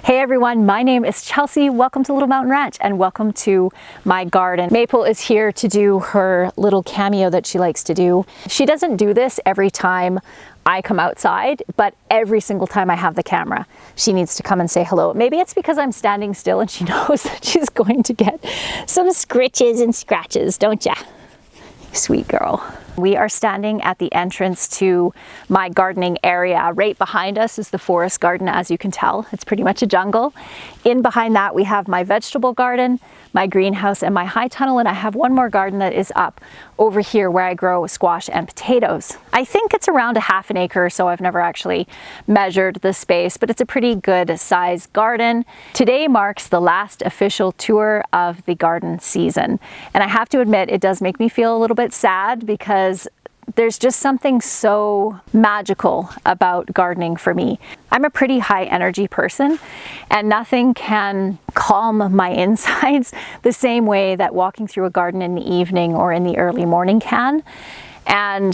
Hey everyone, my name is Chelsea. Welcome to Little Mountain Ranch and welcome to my garden. Maple is here to do her little cameo that she likes to do. She doesn't do this every time I come outside, but every single time I have the camera, she needs to come and say hello. Maybe it's because I'm standing still and she knows that she's going to get some scritches and scratches, don't ya? Sweet girl. We are standing at the entrance to my gardening area. Right behind us is the forest garden, as you can tell. It's pretty much a jungle. In behind that, we have my vegetable garden, my greenhouse, and my high tunnel, and I have one more garden that is up over here where I grow squash and potatoes. I think it's around a half an acre or so. I've never actually measured the space, but it's a pretty good size garden. Today marks the last official tour of the garden season, and I have to admit it does make me feel a little bit sad because there's just something so magical about gardening for me. I'm a pretty high energy person and nothing can calm my insides the same way that walking through a garden in the evening or in the early morning can. And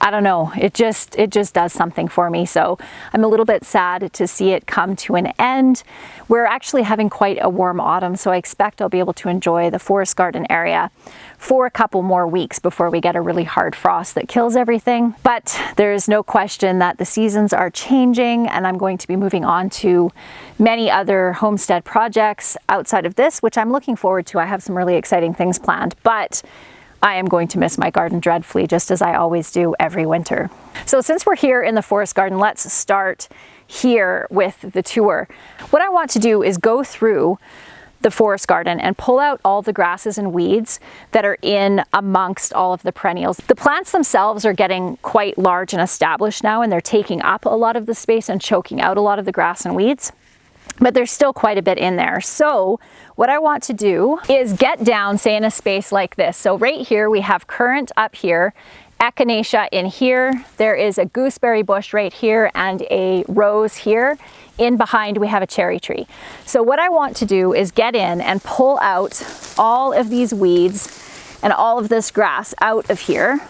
I don't know, it just does something for me. So I'm a little bit sad to see it come to an end. We're actually having quite a warm autumn, so I expect I'll be able to enjoy the forest garden area for a couple more weeks before we get a really hard frost that kills everything. But there's no question that the seasons are changing and I'm going to be moving on to many other homestead projects outside of this, which I'm looking forward to. I have some really exciting things planned, but I am going to miss my garden dreadfully, just as I always do every winter. So since we're here in the forest garden, let's start here with the tour. What I want to do is go through the forest garden and pull out all the grasses and weeds that are in amongst all of the perennials. The plants themselves are getting quite large and established now, and they're taking up a lot of the space and choking out a lot of the grass and weeds. But there's still quite a bit in there. So what I want to do is get down, say in a space like this. So right here we have currant up here, echinacea in here, there is a gooseberry bush right here and a rose here. In behind we have a cherry tree. So what I want to do is get in and pull out all of these weeds and all of this grass out of here.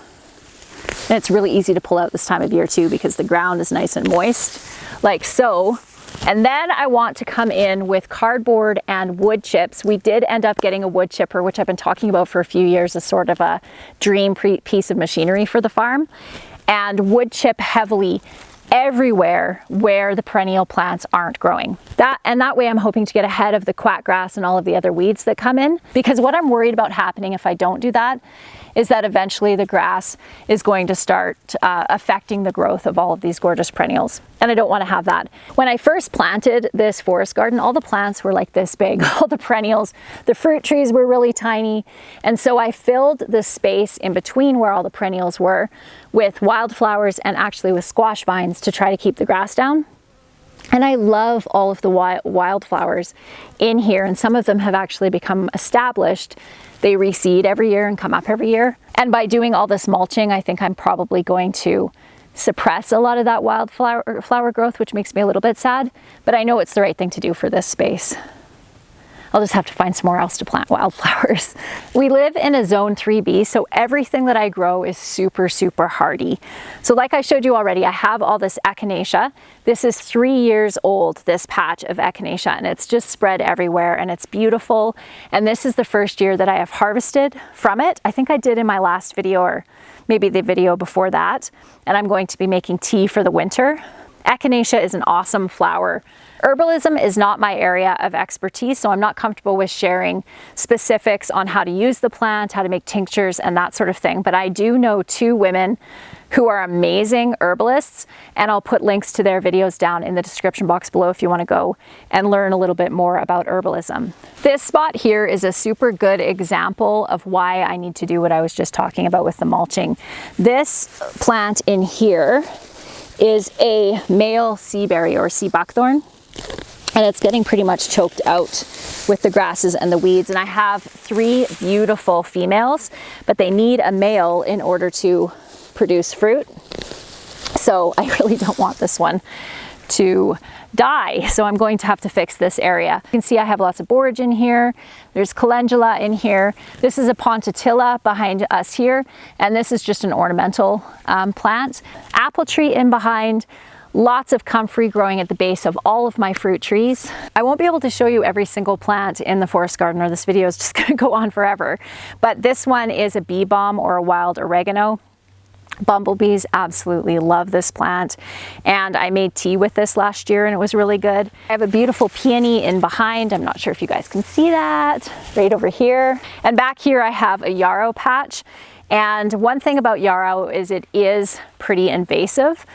And it's really easy to pull out this time of year too because the ground is nice and moist, like so. And then I want to come in with cardboard and wood chips. We did end up getting a wood chipper, which I've been talking about for a few years as sort of a dream piece of machinery for the farm, and wood chip heavily everywhere where the perennial plants aren't growing. That way I'm hoping to get ahead of the quackgrass and all of the other weeds that come in, because what I'm worried about happening if I don't do that is that eventually the grass is going to start affecting the growth of all of these gorgeous perennials. And I don't want to have that. When I first planted this forest garden, all the plants were like this big, all the perennials, the fruit trees were really tiny. And so I filled the space in between where all the perennials were with wildflowers and actually with squash vines to try to keep the grass down. And I love all of the wildflowers in here, and some of them have actually become established. They reseed every year and come up every year. And by doing all this mulching, I think I'm probably going to suppress a lot of that wildflower growth, which makes me a little bit sad, but I know it's the right thing to do for this space. I'll just have to find somewhere else to plant wildflowers. We live in a zone 3B, so everything that I grow is super, super hardy. So like I showed you already, I have all this echinacea. This is 3 years old, this patch of echinacea, and it's just spread everywhere and it's beautiful. And this is the first year that I have harvested from it. I think I did in my last video or maybe the video before that. And I'm going to be making tea for the winter. Echinacea is an awesome flower. Herbalism is not my area of expertise, so I'm not comfortable with sharing specifics on how to use the plant, how to make tinctures and that sort of thing. But I do know 2 women who are amazing herbalists, and I'll put links to their videos down in the description box below if you want to go and learn a little bit more about herbalism. This spot here is a super good example of why I need to do what I was just talking about with the mulching. This plant in here is a male sea berry or sea buckthorn, and it's getting pretty much choked out with the grasses and the weeds. And I have 3 beautiful females, but they need a male in order to produce fruit. So I really don't want this one to die. So I'm going to have to fix this area. You can see I have lots of borage in here. There's calendula in here. This is a pontotilla behind us here. And this is just an ornamental plant. Apple tree in behind. Lots of comfrey growing at the base of all of my fruit trees. I won't be able to show you every single plant in the forest garden, or this video is just going to go on forever. But this one is a bee balm or a wild oregano. Bumblebees absolutely love this plant, and I made tea with this last year and it was really good. I have a beautiful peony in behind. I'm not sure if you guys can see that, right over here. And back here I have a yarrow patch. And one thing about yarrow is it is pretty invasive.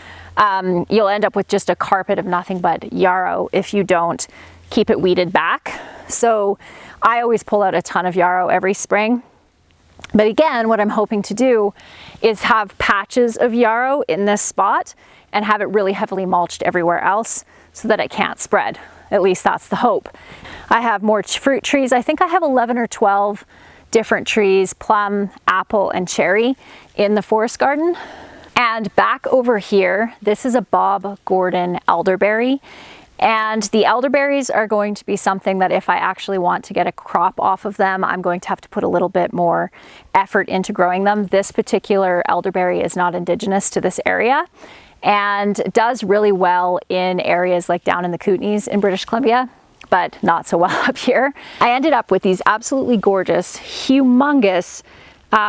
You'll end up with just a carpet of nothing but yarrow if you don't keep it weeded back. So I always pull out a ton of yarrow every spring. But again, what I'm hoping to do is have patches of yarrow in this spot and have it really heavily mulched everywhere else so that it can't spread. At least that's the hope. I have more fruit trees. I think I have 11 or 12 different trees, plum, apple, and cherry in the forest garden. And back over here, this is a Bob Gordon elderberry. And the elderberries are going to be something that if I actually want to get a crop off of them, I'm going to have to put a little bit more effort into growing them. This particular elderberry is not indigenous to this area and does really well in areas like down in the Kootenays in British Columbia, but not so well up here. I ended up with these absolutely gorgeous, humongous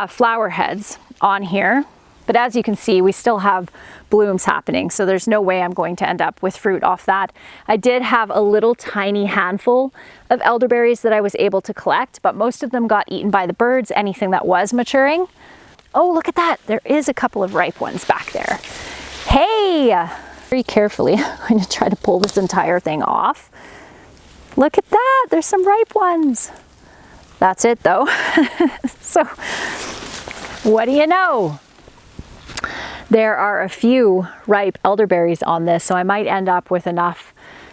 flower heads on here. But as you can see, we still have blooms happening, so there's no way I'm going to end up with fruit off that. I did have a little tiny handful of elderberries that I was able to collect, but most of them got eaten by the birds, anything that was maturing. Oh, look at that. There is a couple of ripe ones back there. Hey! Very carefully, I'm going to try to pull this entire thing off. Look at that. There's some ripe ones. That's it, though. So, what do you know? There are a few ripe elderberries on this, so I might end up with enough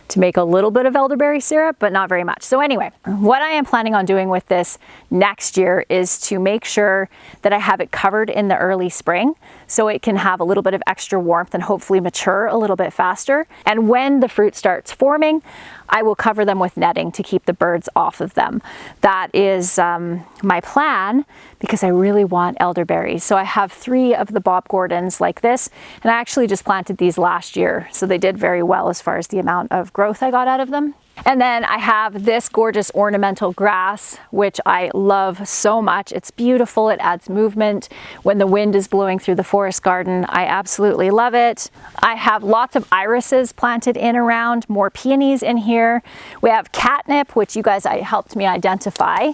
to make a little bit of elderberry syrup, but not very much. So anyway, what I am planning on doing with this next year is to make sure that I have it covered in the early spring so it can have a little bit of extra warmth and hopefully mature a little bit faster. And when the fruit starts forming, I will cover them with netting to keep the birds off of them. That is my plan, because I really want elderberries. So I have 3 of the Bob Gordons like this, and I actually just planted these last year, so they did very well as far as the amount of growth I got out of them. And then I have this gorgeous ornamental grass, which I love so much. It's beautiful, it adds movement when the wind is blowing through the forest garden. I absolutely love it. I have lots of irises planted in around, more peonies in here. We have catnip, which you guys helped me identify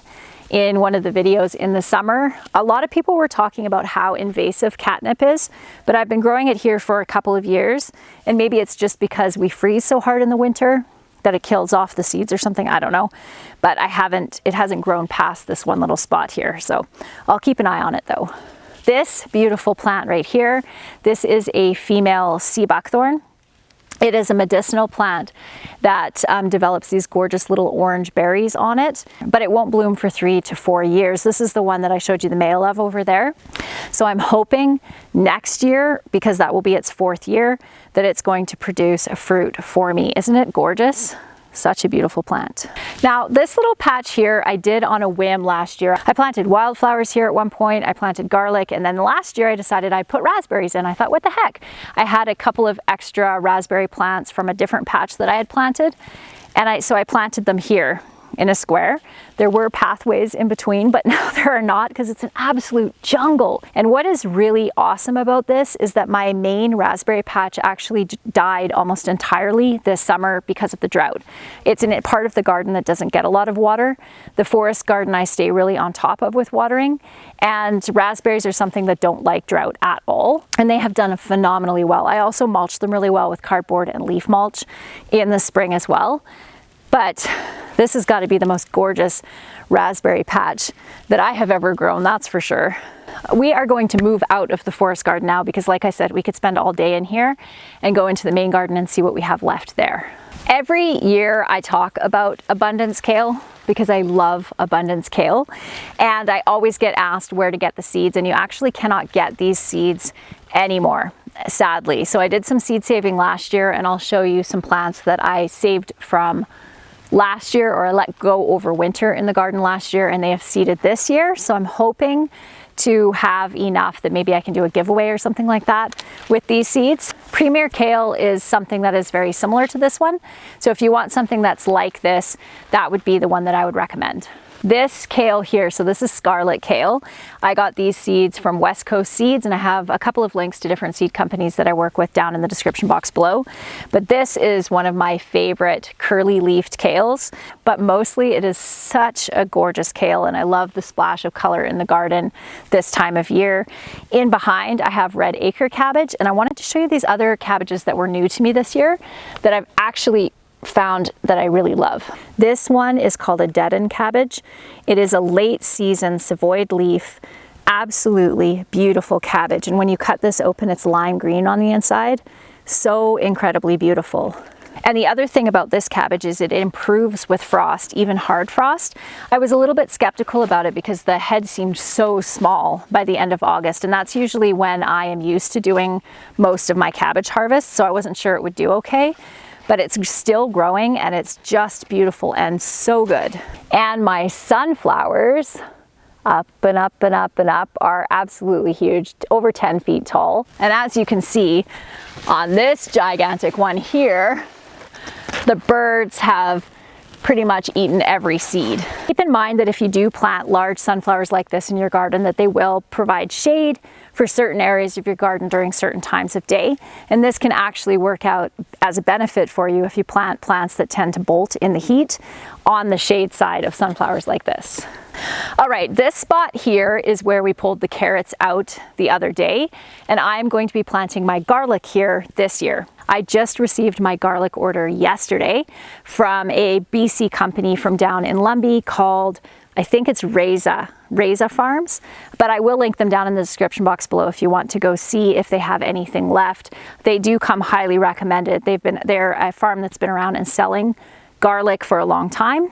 in one of the videos in the summer. A lot of people were talking about how invasive catnip is, but I've been growing it here for a couple of years, and maybe it's just because we freeze so hard in the winter that it kills off the seeds or something, I don't know. But it hasn't grown past this one little spot here, so I'll keep an eye on it though. This beautiful plant right here, this is a female sea buckthorn. It is a medicinal plant that develops these gorgeous little orange berries on it, but it won't bloom for 3 to 4 years. This is the one that I showed you the male of over there. So I'm hoping next year, because that will be its 4th year, that it's going to produce a fruit for me. Isn't it gorgeous? Such a beautiful plant. Now, this little patch here I did on a whim last year. I planted wildflowers here at one point, I planted garlic, and then last year I decided I'd put raspberries in. I thought, what the heck? I had a couple of extra raspberry plants from a different patch that I had planted, and so I planted them here in a square. There were pathways in between, but now there are not, because it's an absolute jungle. And what is really awesome about this is that my main raspberry patch actually died almost entirely this summer because of the drought. It's in a part of the garden that doesn't get a lot of water. The forest garden I stay really on top of with watering, and raspberries are something that don't like drought at all, and they have done phenomenally well. I also mulch them really well with cardboard and leaf mulch in the spring as well. But this has got to be the most gorgeous raspberry patch that I have ever grown, that's for sure. We are going to move out of the forest garden now because, like I said, we could spend all day in here and go into the main garden and see what we have left there. Every year I talk about abundance kale because I love abundance kale, and I always get asked where to get the seeds, and you actually cannot get these seeds anymore, sadly. So I did some seed saving last year, and I'll show you some plants that I saved from last year, or I let go over winter in the garden last year, and they have seeded this year. So I'm hoping to have enough that maybe I can do a giveaway or something like that with these seeds. Premier Kale is something that is very similar to this one. So if you want something that's like this, that would be the one that I would recommend. This kale here, so this is scarlet kale. I got these seeds from West Coast Seeds, and I have a couple of links to different seed companies that I work with down in the description box below. But this is one of my favorite curly leafed kales, but mostly it is such a gorgeous kale, and I love the splash of color in the garden this time of year. In behind, I have red acre cabbage, and I wanted to show you these other cabbages that were new to me this year that I've actually found that I really love. This one is called a deaden cabbage. It is a late season savoyed leaf, absolutely beautiful cabbage. And when you cut this open, it's lime green on the inside. So incredibly beautiful. And the other thing about this cabbage is it improves with frost, even hard frost. I was a little bit skeptical about it because the head seemed so small by the end of August, and that's usually when I am used to doing most of my cabbage harvest, so I wasn't sure it would do okay. But it's still growing and it's just beautiful and so good. And my sunflowers, up and up and up and up, are absolutely huge, over 10 feet tall. And as you can see on this gigantic one here, the birds have pretty much eaten every seed. Keep in mind that if you do plant large sunflowers like this in your garden, that they will provide shade for certain areas of your garden during certain times of day. And this can actually work out as a benefit for you if you plant plants that tend to bolt in the heat on the shade side of sunflowers like this. All right, this spot here is where we pulled the carrots out the other day, and I'm going to be planting my garlic here this year. I just received my garlic order yesterday from a BC company from down in Lumbee called, I think it's Reza Farms, but I will link them down in the description box below if you want to go see if they have anything left. They do come highly recommended. They're a farm that's been around and selling garlic for a long time.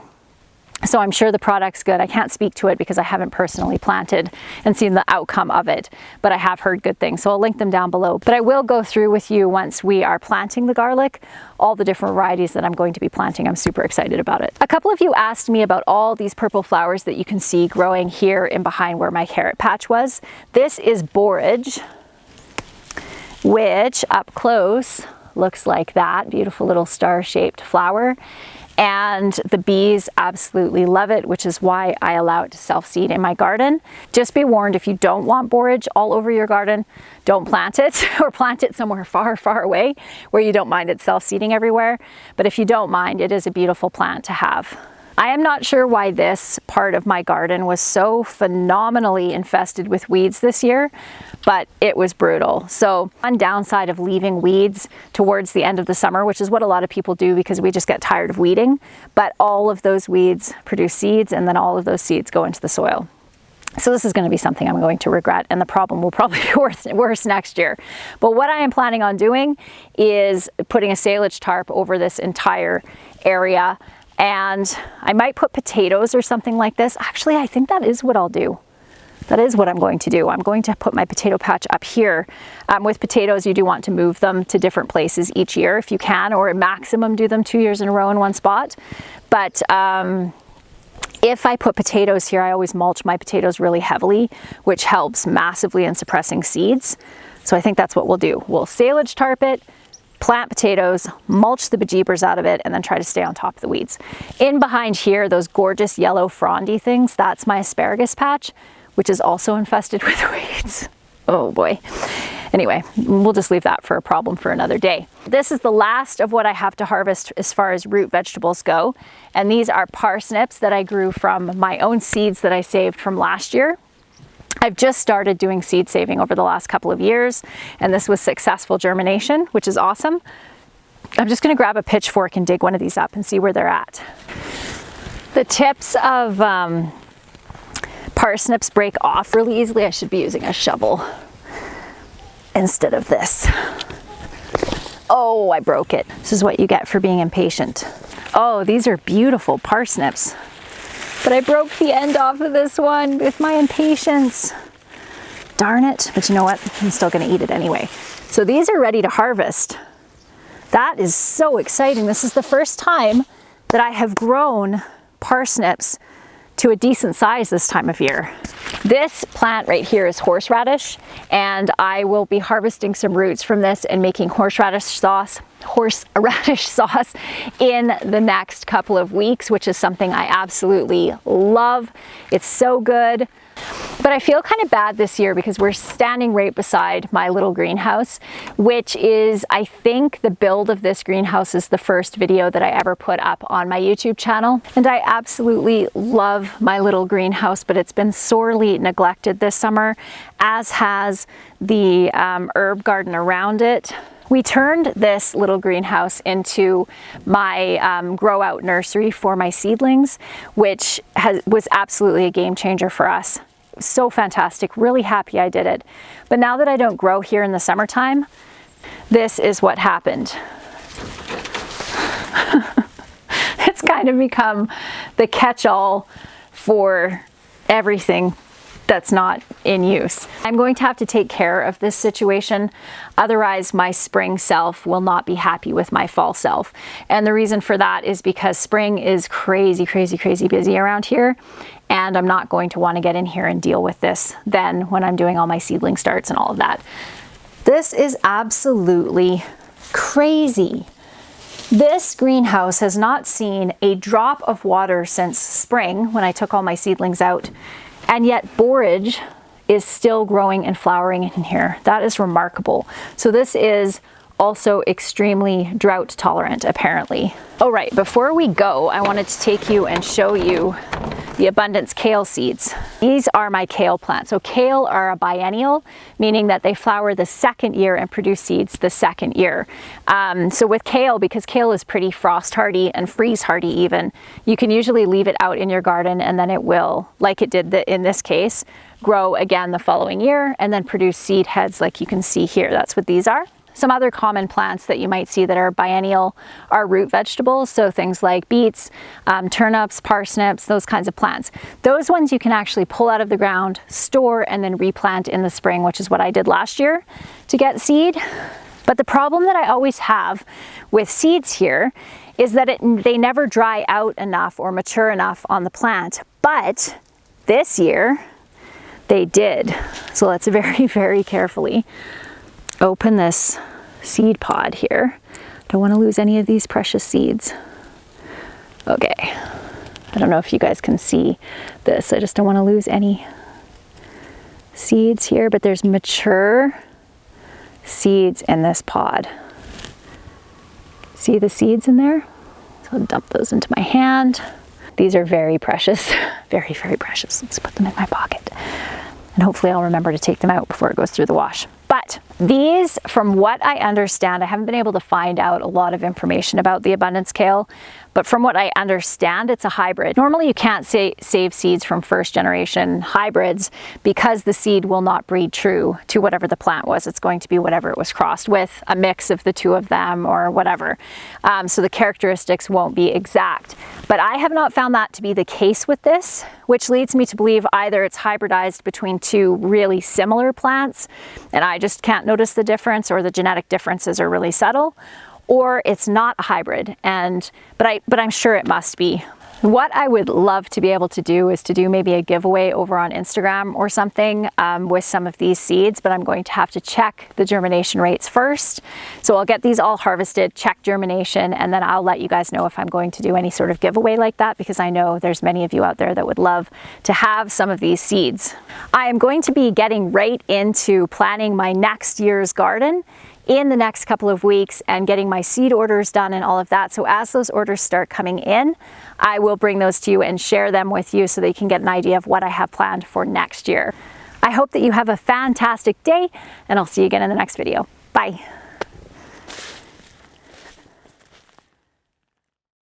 So I'm sure the product's good. I can't speak to it because I haven't personally planted and seen the outcome of it, but I have heard good things. So I'll link them down below. But I will go through with you once we are planting the garlic, all the different varieties that I'm going to be planting. I'm super excited about it. A couple of you asked me about all these purple flowers that you can see growing here in behind where my carrot patch was. This is borage, which up close looks like that beautiful little star-shaped flower. And the bees absolutely love it, which is why I allow it to self-seed in my garden. Just be warned, if you don't want borage all over your garden, don't plant it or plant it somewhere far, far away where you don't mind it self-seeding everywhere. But if you don't mind, it is a beautiful plant to have. I am not sure why this part of my garden was so phenomenally infested with weeds this year, but it was brutal. So one downside of leaving weeds towards the end of the summer, which is what a lot of people do because we just get tired of weeding, but all of those weeds produce seeds and then all of those seeds go into the soil. So this is going to be something I'm going to regret, and the problem will probably be worse next year. But what I am planning on doing is putting a silage tarp over this entire area. And I might put potatoes or something like this. Actually, I think that is what I'll do. That is what I'm going to do. I'm going to put my potato patch up here. With potatoes, you do want to move them to different places each year if you can, or at maximum do them 2 years in a row in one spot. But if I put potatoes here, I always mulch my potatoes really heavily, which helps massively in suppressing seeds. So I think that's what we'll do. We'll silage tarp it, plant potatoes, mulch the bejeebers out of it, and then try to stay on top of the weeds. In behind here, those gorgeous yellow frondy things, that's my asparagus patch, which is also infested with weeds. Oh boy. Anyway, we'll just leave that for a problem for another day. This is the last of what I have to harvest as far as root vegetables go. And these are parsnips that I grew from my own seeds that I saved from last year. I've just started doing seed saving over the last couple of years, and this was successful germination, which is awesome. I'm just going to grab a pitchfork and dig one of these up and see where they're at. The tips of parsnips break off really easily. I should be using a shovel instead of this. Oh, I broke it. This is what you get for being impatient. Oh, these are beautiful parsnips. But I broke the end off of this one with my impatience. Darn it, but you know what? I'm still gonna eat it anyway. So these are ready to harvest. That is so exciting. This is the first time that I have grown parsnips to a decent size this time of year. This plant right here is horseradish, and I will be harvesting some roots from this and making horseradish sauce in the next couple of weeks, which is something I absolutely love. It's so good. But I feel kind of bad this year because we're standing right beside my little greenhouse, which is, I think the build of this greenhouse is the first video that I ever put up on my YouTube channel. And I absolutely love my little greenhouse, but it's been sorely neglected this summer, as has the herb garden around it. We turned this little greenhouse into my grow out nursery for my seedlings, which was absolutely a game changer for us. So fantastic, really happy I did it. But now that I don't grow here in the summertime, this is what happened. It's kind of become the catch-all for everything that's not in use. I'm going to have to take care of this situation, otherwise my spring self will not be happy with my fall self. And the reason for that is because spring is crazy busy around here, and I'm not going to want to get in here and deal with this then when I'm doing all my seedling starts and all of that. This is absolutely crazy. This greenhouse has not seen a drop of water since spring when I took all my seedlings out. And yet borage is still growing and flowering in here. That is remarkable. So this is also extremely drought tolerant, apparently. Oh right, before we go, I wanted to take you and show you the abundance kale seeds. These are my kale plants. So kale are a biennial, meaning that they flower the second year and produce seeds the second year. So with kale, because kale is pretty frost hardy and freeze hardy even, you can usually leave it out in your garden and then it will, like it did in this case, grow again the following year and then produce seed heads like you can see here. That's what these are. Some other common plants that you might see that are biennial are root vegetables, so things like beets, turnips, parsnips, those kinds of plants. Those ones you can actually pull out of the ground, store, and then replant in the spring, which is what I did last year to get seed. But the problem that I always have with seeds here is that they never dry out enough or mature enough on the plant. But this year, they did. So let's very carefully open this seed pod here. Don't want to lose any of these precious seeds. Okay, I don't know if you guys can see this. I just don't want to lose any seeds here, but there's mature seeds in this pod. See the seeds in there? So I'll dump those into my hand. These are very precious, very precious. Let's put them in my pocket. And hopefully I'll remember to take them out before it goes through the wash. But these, from what I understand, I haven't been able to find out a lot of information about the abundance kale, but from what I understand, it's a hybrid. Normally you can't save seeds from first generation hybrids because the seed will not breed true to whatever the plant was. It's going to be whatever it was crossed with, a mix of the two of them or whatever. So the characteristics won't be exact. But I have not found that to be the case with this, which leads me to believe either it's hybridized between two really similar plants, and I just can't notice the difference, or the genetic differences are really subtle, or it's not a hybrid, but I'm sure it must be. What I would love to be able to do is to do maybe a giveaway over on Instagram or something with some of these seeds, but I'm going to have to check the germination rates first. So I'll get these all harvested, check germination, and then I'll let you guys know if I'm going to do any sort of giveaway like that, because I know there's many of you out there that would love to have some of these seeds. I am going to be getting right into planning my next year's garden in the next couple of weeks and getting my seed orders done and all of that. So as those orders start coming in, I will bring those to you and share them with you so that you can get an idea of what I have planned for next year. I hope that you have a fantastic day, and I'll see you again in the next video. Bye.